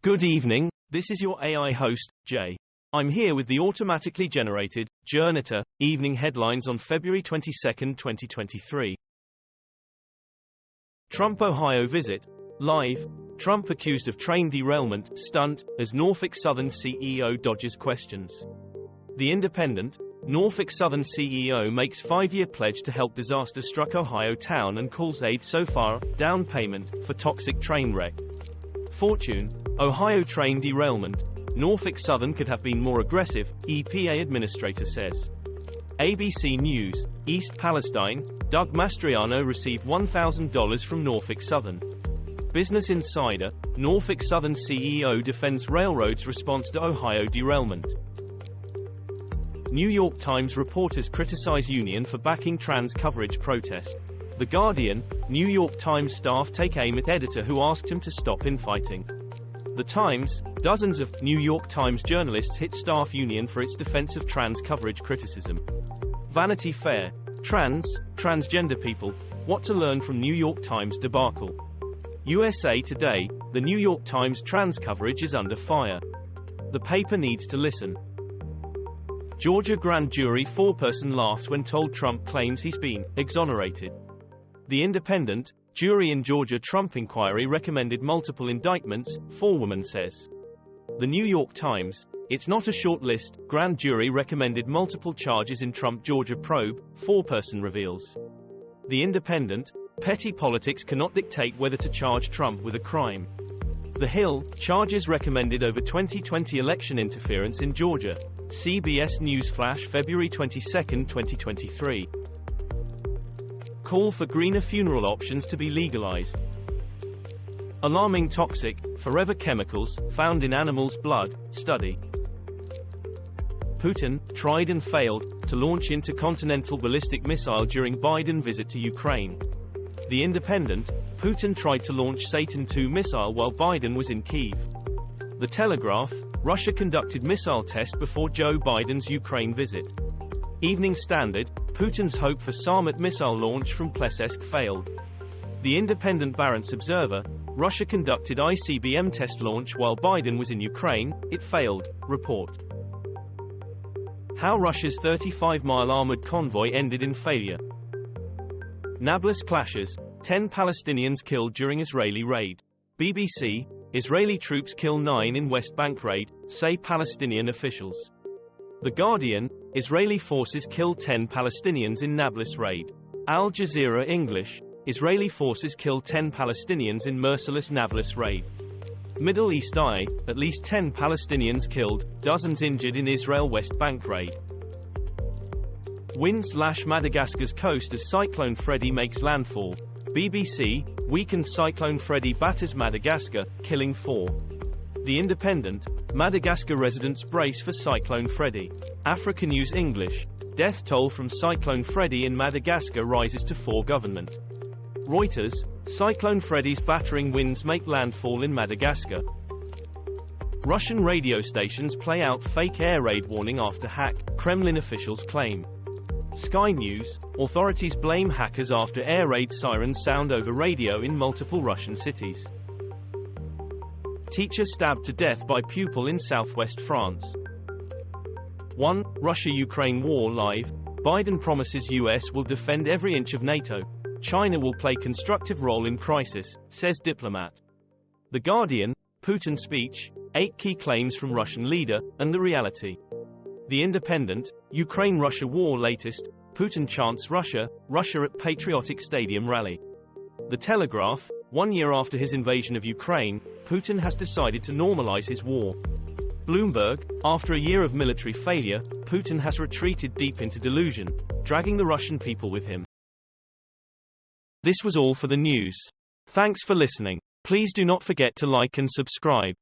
Good evening, this is your AI host, Jay. I'm here with the automatically generated, Journato, evening headlines on February 22, 2023. Trump Ohio visit. Live. Trump accused of train derailment, stunt, as Norfolk Southern CEO dodges questions. The Independent. Norfolk Southern CEO makes 5-year pledge to help disaster-struck Ohio town and calls aid so far, down payment, for toxic train wreck. Fortune. Ohio train derailment. Norfolk Southern could have been more aggressive, EPA administrator says. ABC News. East Palestine. Doug Mastriano received $1,000 from Norfolk Southern. Business Insider. Norfolk Southern CEO defends railroad's response to Ohio derailment. New York Times reporters criticize union for backing trans coverage protest. The Guardian. New York Times staff take aim at editor who asked him to stop infighting. The Times. Dozens of New York Times journalists hit staff union for its defense of trans coverage criticism. Vanity Fair. Transgender people. What to learn from New York Times debacle. USA Today. The New York Times trans coverage is under fire. The paper needs to listen. Georgia grand jury foreperson laughs when told Trump claims he's been exonerated. The Independent. Jury in Georgia Trump inquiry recommended multiple indictments, forewoman says. The New York Times. It's not a short list, grand jury recommended multiple charges in Trump Georgia probe, foreperson reveals. The Independent. Petty politics cannot dictate whether to charge Trump with a crime. The Hill. Charges recommended over 2020 election interference in Georgia. CBS News Flash February 22, 2023. Call for greener funeral options to be legalized. Alarming toxic, forever chemicals, found in animals' blood, study. Putin, tried and failed, to launch intercontinental ballistic missile during Biden visit to Ukraine. The Independent. Putin tried to launch Satan II missile while Biden was in Kyiv. The Telegraph. Russia conducted missile test before Joe Biden's Ukraine visit. Evening Standard. Putin's hope for Sarmat missile launch from Plesetsk failed. The Independent Barents Observer. Russia conducted ICBM test launch while Biden was in Ukraine, it failed, report. How Russia's 35-mile armoured convoy ended in failure. Nablus clashes, 10 Palestinians killed during Israeli raid. BBC. Israeli troops kill 9 in West Bank raid, say Palestinian officials. The Guardian. Israeli forces kill 10 Palestinians in Nablus raid. Al Jazeera English. Israeli forces kill 10 Palestinians in merciless Nablus raid. Middle East Eye. At least 10 Palestinians killed, dozens injured in Israel West Bank raid. Winds lash Madagascar's coast as Cyclone Freddy makes landfall. BBC. Weakened Cyclone Freddy batters Madagascar, killing 4. The Independent. Madagascar residents brace for Cyclone Freddy. Africa News English. Death toll from Cyclone Freddy in Madagascar rises to 4 government. Reuters. Cyclone Freddy's battering winds make landfall in Madagascar. Russian radio stations play out fake air raid warning after hack, Kremlin officials claim. Sky News. Authorities blame hackers after air raid sirens sound over radio in multiple Russian cities. Teacher stabbed to death by pupil in southwest France. 1. Russia-Ukraine war live. Biden promises US will defend every inch of Nato. China will play constructive role in crisis, says diplomat. The Guardian. Putin speech, 8 key claims from Russian leader, and the reality. The Independent. Ukraine-Russia war latest. Putin chants Russia at patriotic stadium rally. The Telegraph. 1 year after his invasion of Ukraine, Putin has decided to normalize his war. Bloomberg. After a year of military failure, Putin has retreated deep into delusion, dragging the Russian people with him. This was all for the news. Thanks for listening. Please do not forget to like and subscribe.